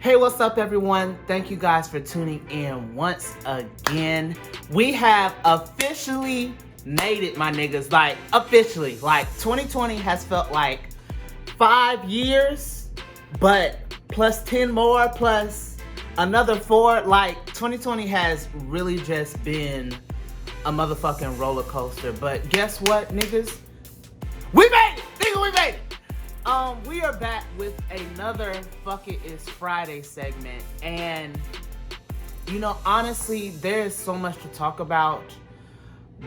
Hey, what's up, everyone? Thank you guys for tuning in once again. We have officially made it, my niggas. Like, officially. Like, 2020 has felt like 5 years, but plus 10 more, plus another 4. Like, 2020 has really just been a motherfucking roller coaster. But guess what, niggas? We made it! Nigga, we made it! We are back with another Fuck It Is Friday segment, and you know, honestly, there is so much to talk about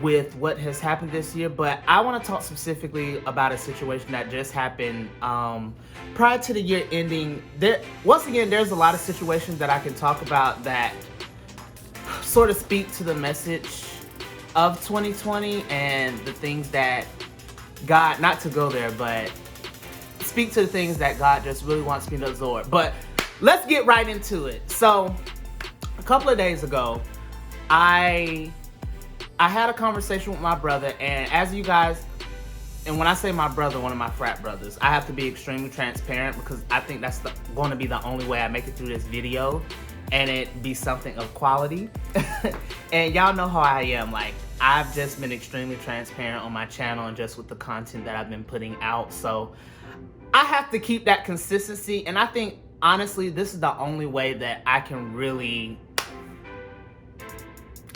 with what has happened this year, but I want to talk specifically about a situation that just happened prior to the year ending. Once again, there's a lot of situations that I can talk about that sort of speak to the message of 2020 and the things that God, not to go there, but speak to the things that God just really wants me to absorb. But let's get right into it. So a couple of days ago, I had a conversation with my brother, and as you guys, and when I say my brother, one of my frat brothers, I have to be extremely transparent because I think that's going to be the only way I make it through this video and it be something of quality. And y'all know how I am. Like, I've just been extremely transparent on my channel and just with the content that I've been putting out. So I have to keep that consistency, and I think, honestly, this is the only way that I can really,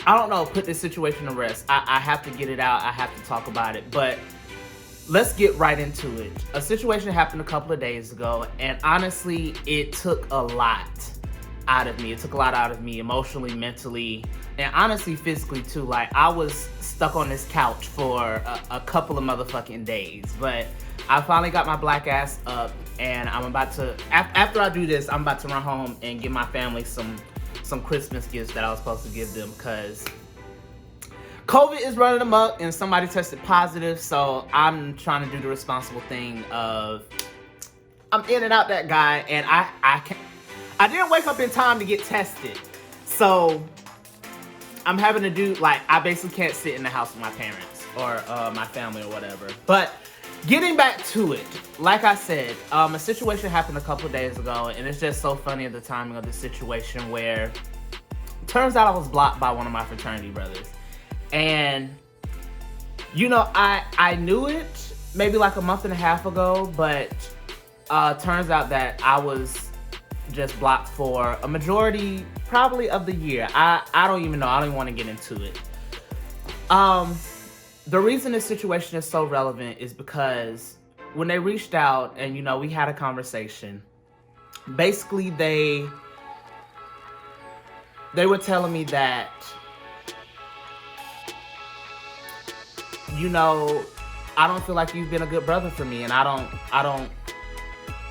I don't know, put this situation to rest. I have to get it out. I have to talk about it, but let's get right into it. A situation happened a couple of days ago, and honestly, it took a lot out of me. It took a lot out of me emotionally, mentally, and honestly, physically too. Like, I was stuck on this couch for a couple of motherfucking days, but I finally got my black ass up, and I'm about to, after I do this, I'm about to run home and give my family some Christmas gifts that I was supposed to give them, because COVID is running amok and somebody tested positive, so I'm trying to do the responsible thing of, I'm in and out that guy, and I didn't wake up in time to get tested, so I'm having to do, like, I basically can't sit in the house with my parents or my family or whatever. But getting back to it, like I said, a situation happened a couple of days ago, and it's just so funny at the timing of the situation where it turns out I was blocked by one of my fraternity brothers. And, you know, I knew it maybe like a month and a half ago, but turns out that I was just blocked for a majority probably of the year. I don't even know. I don't even want to get into it. The reason this situation is so relevant is because when they reached out and, you know, we had a conversation, basically they were telling me that, you know, I don't feel like you've been a good brother for me, and I don't,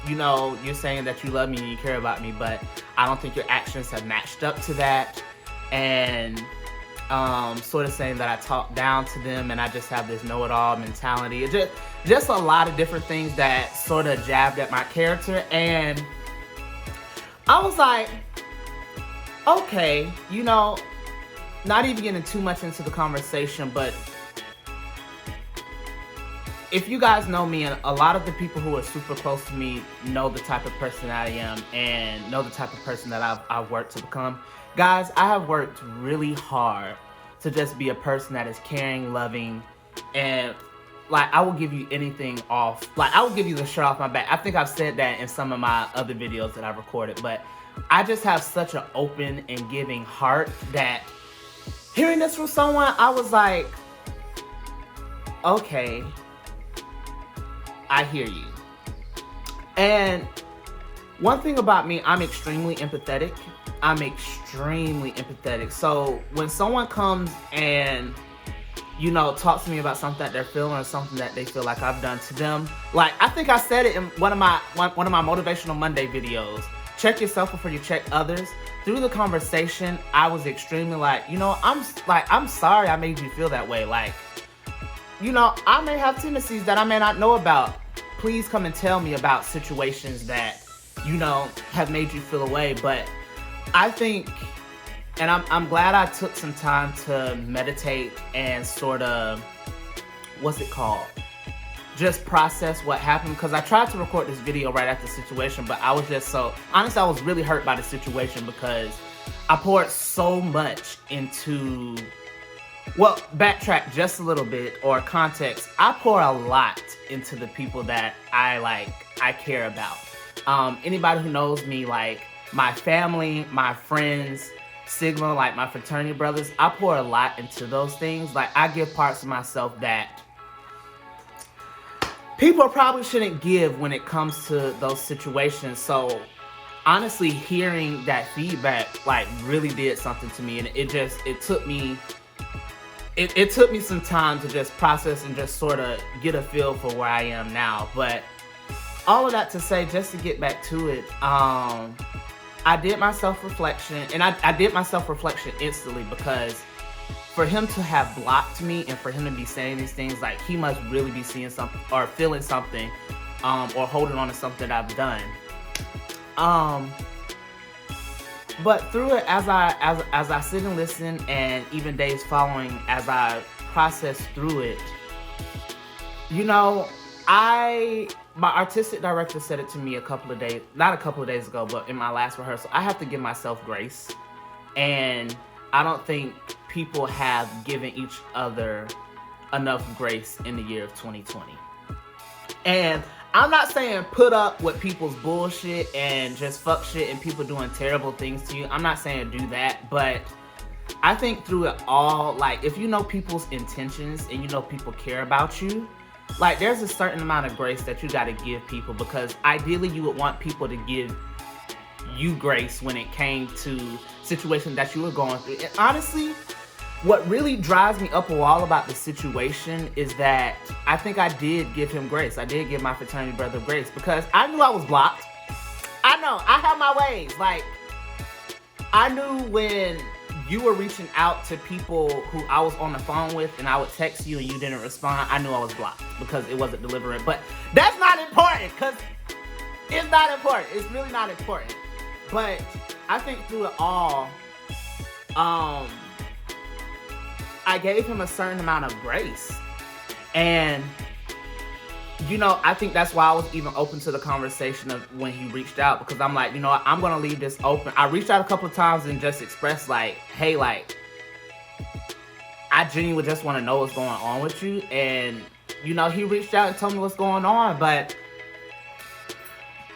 you know, you're saying that you love me and you care about me, but I don't think your actions have matched up to that, and sort of saying that I talk down to them and I just have this know-it-all mentality. It just a lot of different things that sort of jabbed at my character, and I was like, okay, you know, not even getting too much into the conversation, but if you guys know me, and a lot of the people who are super close to me know the type of person I am and know the type of person that I've worked to become. Guys, I have worked really hard to just be a person that is caring, loving, and like, I will give you anything off. Like, I will give you the shirt off my back. I think I've said that in some of my other videos that I've recorded, but I just have such an open and giving heart that hearing this from someone, I was like, okay, I hear you. And one thing about me, I'm extremely empathetic. So when someone comes and, you know, talks to me about something that they're feeling or something that they feel like I've done to them, like, I think I said it in one of my Motivational Monday videos. Check yourself before you check others. Through the conversation, I was extremely like, you know, I'm sorry I made you feel that way. Like, you know, I may have tendencies that I may not know about. Please come and tell me about situations that, you know, have made you feel away. But I think, and I'm glad I took some time to meditate and sort of, what's it called? just process what happened, because I tried to record this video right after the situation, but I was just so, honestly, I was really hurt by the situation because I poured so much into, well, backtrack just a little bit, or context. I pour a lot into the people that I care about. Anybody who knows me, like my family, my friends, Sigma, like my fraternity brothers, I pour a lot into those things. Like, I give parts of myself that people probably shouldn't give when it comes to those situations. So honestly, hearing that feedback like really did something to me, and it took me some time to just process and just sort of get a feel for where I am now. But all of that to say, just to get back to it, I did my self-reflection, and I did my self-reflection instantly, because for him to have blocked me and for him to be saying these things, like, he must really be seeing something or feeling something, or holding on to something that I've done. But through it, as I sit and listen, and even days following, as I process through it, you know, my artistic director said it to me not a couple of days ago, but in my last rehearsal, I have to give myself grace. And I don't think people have given each other enough grace in the year of 2020. And I'm not saying put up with people's bullshit and just fuck shit and people doing terrible things to you. I'm not saying do that, but I think through it all, like, if you know people's intentions and you know people care about you, like, there's a certain amount of grace that you gotta give people, because ideally you would want people to give you grace when it came to situations that you were going through. And honestly, what really drives me up a wall about the situation is that I think I did give him grace. I did give my fraternity brother grace, because I knew I was blocked. I know, I have my ways. Like, I knew when you were reaching out to people who I was on the phone with, and I would text you and you didn't respond, I knew I was blocked because it wasn't deliberate. But that's not important, because it's not important. It's really not important. But I think through it all, I gave him a certain amount of grace. And, you know, I think that's why I was even open to the conversation of when he reached out, because I'm like, you know what, I'm going to leave this open. I reached out a couple of times and just expressed, like, hey, like, I genuinely just want to know what's going on with you. And, you know, he reached out and told me what's going on. But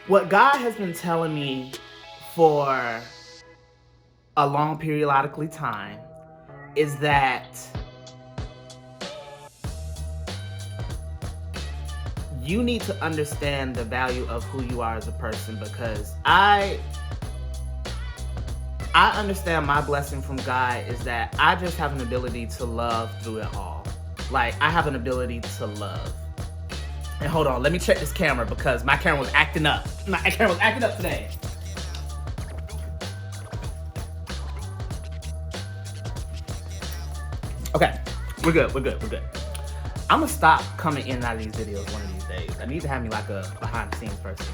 what God has been telling me for a long periodically time is that you need to understand the value of who you are as a person, because I understand my blessing from God is that I just have an ability to love through it all. Like, I have an ability to love. And hold on, let me check this camera, because my camera was acting up. My camera was acting up today. Okay, we're good. I'm gonna stop coming in and out of these videos one of these days. I need to have me like a behind the scenes person.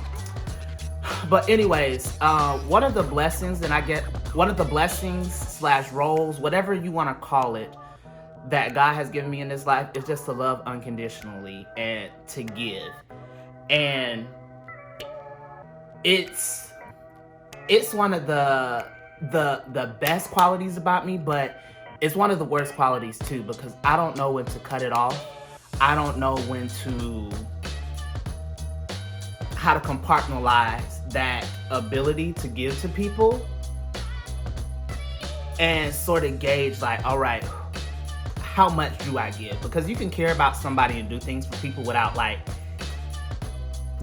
But anyways, one of the blessings / roles, whatever you want to call it, that God has given me in this life is just to love unconditionally and to give. And it's one of the best qualities about me, but it's one of the worst qualities too, because I don't know when to cut it off. I don't know how to compartmentalize that ability to give to people and sort of gauge, like, all right, how much do I give? Because you can care about somebody and do things for people without, like,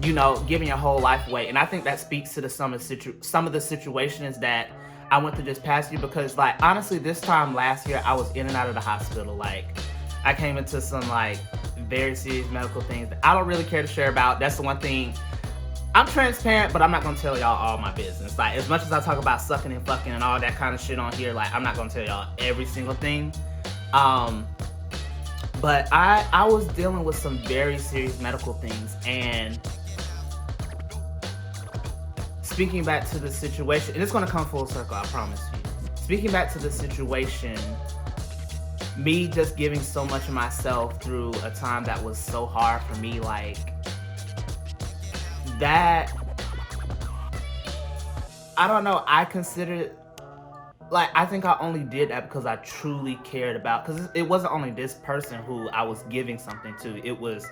you know, giving your whole life away. And I think that speaks to some of the situations that I went through this past year, because, like, honestly, this time last year, I was in and out of the hospital. Like, I came into some, like, very serious medical things that I don't really care to share about. That's the one thing. I'm transparent, but I'm not going to tell y'all all my business. Like, as much as I talk about sucking and fucking and all that kind of shit on here, like, I'm not going to tell y'all every single thing. But I was dealing with some very serious medical things, and speaking back to the situation, and it's going to come full circle, I promise you. Speaking back to the situation, me just giving so much of myself through a time that was so hard for me, like that, I don't know, I consider, like, I think I only did that because I truly cared about, because it wasn't only this person who I was giving something to, it was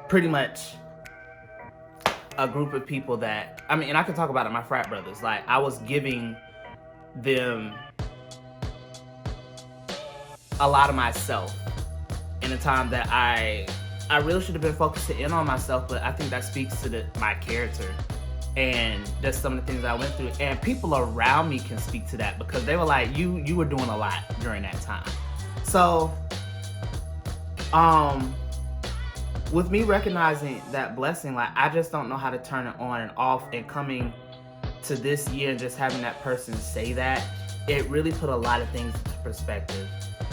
pretty much a group of people that, I mean, and I can talk about it, my frat brothers, like, I was giving them a lot of myself in a time that I really should have been focusing in on myself, but I think that speaks to my character. And that's some of the things I went through. And people around me can speak to that because they were like, you were doing a lot during that time. So, with me recognizing that blessing, like, I just don't know how to turn it on and off. And coming to this year and just having that person say that, it really put a lot of things into perspective.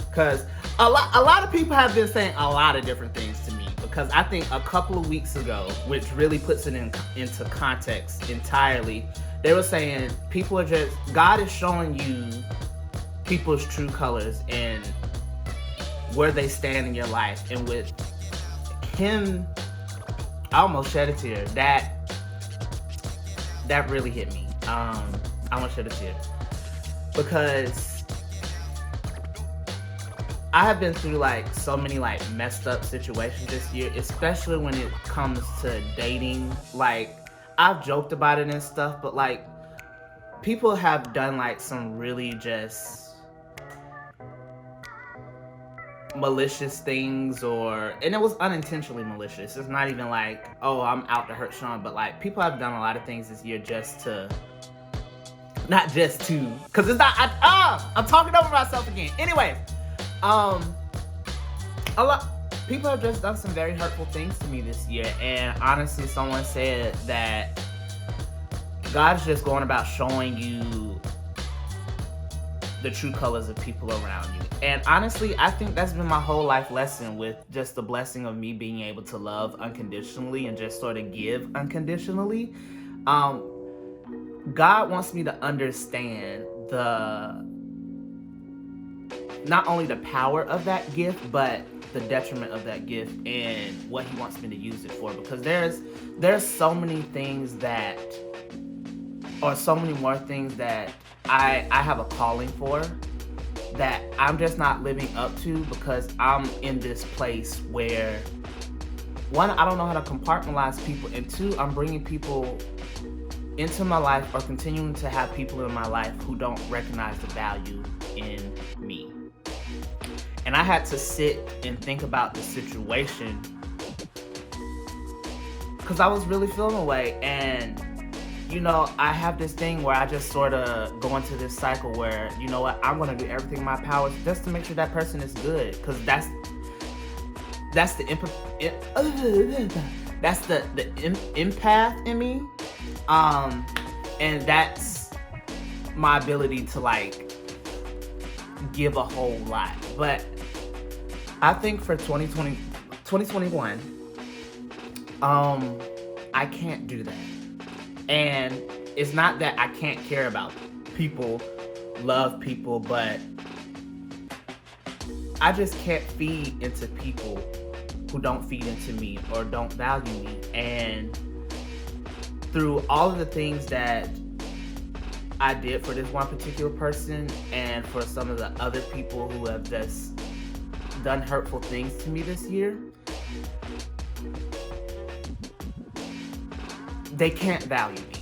Because a lot of people have been saying a lot of different things to me. Because I think a couple of weeks ago, which really puts it into context entirely, they were saying people are just, God is showing you people's true colors and where they stand in your life. And with him, I almost shed a tear. That really hit me. I almost shed a tear. Because I have been through like so many like messed up situations this year, especially when it comes to dating. Like, I've joked about it and stuff, but like people have done like some really just malicious things, and it was unintentionally malicious. It's not even like, oh, I'm out to hurt Sean, but like people have done a lot of things this year because it's not, I'm talking over myself again. Anyways, people have just done some very hurtful things to me this year, and honestly, someone said that God's just going about showing you the true colors of people around you. And honestly, I think that's been my whole life lesson, with just the blessing of me being able to love unconditionally and just sort of give unconditionally. God wants me to understand not only the power of that gift, but the detriment of that gift and what he wants me to use it for. Because there's so many things so many more things that I have a calling for that I'm just not living up to, because I'm in this place where, one, I don't know how to compartmentalize people, and two, I'm bringing people into my life, or continuing to have people in my life who don't recognize the value in me. And I had to sit and think about the situation because I was really feeling away. And, you know, I have this thing where I just sort of go into this cycle where, you know what, I'm going to do everything in my powers just to make sure that person is good. Because that's the empath in me. And that's my ability to like give a whole lot. But I think for 2021, I can't do that. And it's not that I can't care about people, love people, but I just can't feed into people who don't feed into me or don't value me. And through all of the things that I did for this one particular person, and for some of the other people who have just done hurtful things to me this year, they can't value me.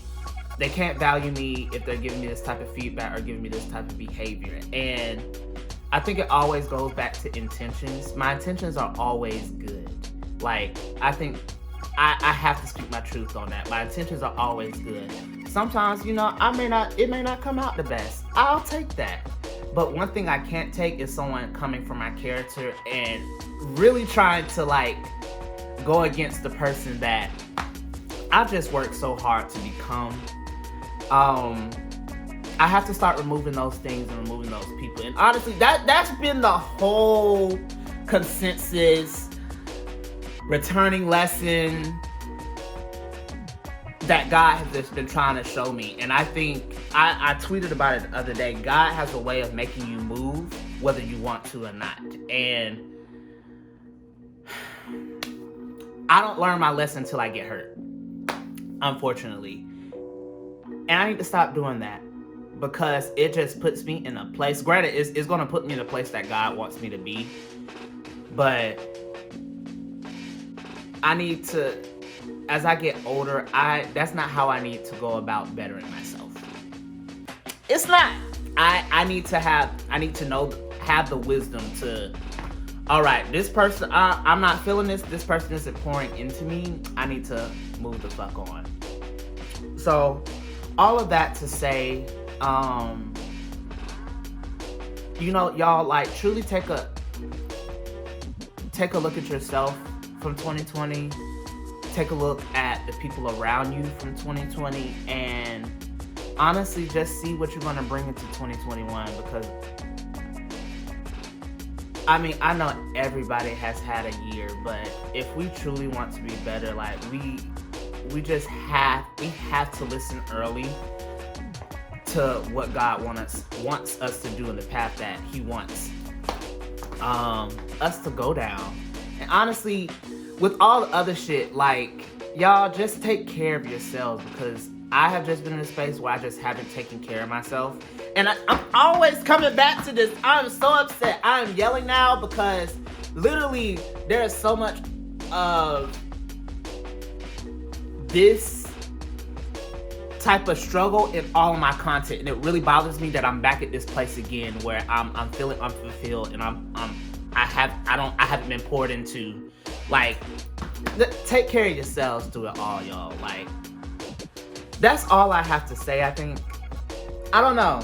They can't value me if they're giving me this type of feedback or giving me this type of behavior. And I think it always goes back to intentions. My intentions are always good. Like, I think I have to speak my truth on that. My intentions are always good. Sometimes, you know, it may not come out the best. I'll take that. But one thing I can't take is someone coming for my character and really trying to like go against the person that I've just worked so hard to become. I have to start removing those things and removing those people. And honestly, that's been the whole consensus returning lesson that God has just been trying to show me. And I think I tweeted about it the other day. God has a way of making you move whether you want to or not. And I don't learn my lesson until I get hurt, unfortunately. And I need to stop doing that, because it just puts me in a place. Granted, it's going to put me in a place that God wants me to be. But I need to, as I get older, that's not how I need to go about bettering myself. It's not. I need to have the wisdom to, all right, this person, I'm not feeling this person isn't pouring into me. I need to move the fuck on. So, all of that to say, y'all, like, truly take a look at yourself from 2020. Take a look at the people around you from 2020, and honestly, just see what you're going to bring into 2021. Because I mean, I know everybody has had a year, but if we truly want to be better, like, we have to listen early to what God wants us to do in the path that He wants us to go down. And honestly, with all the other shit, like, y'all just take care of yourselves, because I have just been in a space where I just haven't taken care of myself. And I'm always coming back to this. I'm so upset. I'm yelling now because literally there is so much of this type of struggle in all of my content, and it really bothers me that I'm back at this place again where I'm feeling unfulfilled, and I haven't been poured into. Like, take care of yourselves through it all, y'all. Like, that's all I have to say. I think, I don't know.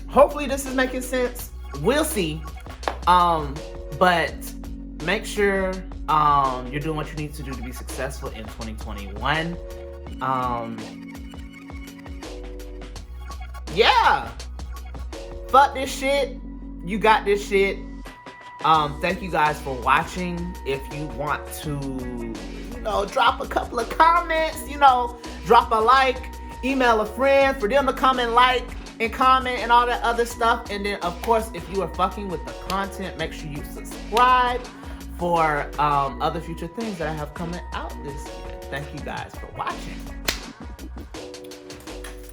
Hopefully this is making sense. We'll see. But make sure you're doing what you need to do to be successful in 2021. Yeah. Fuck this shit. You got this shit. Thank you guys for watching. If you want to, drop a couple of comments, drop a like, email a friend for them to come and like and comment and all that other stuff. And then, of course, if you are fucking with the content, make sure you subscribe for other future things that I have coming out this year. Thank you guys for watching.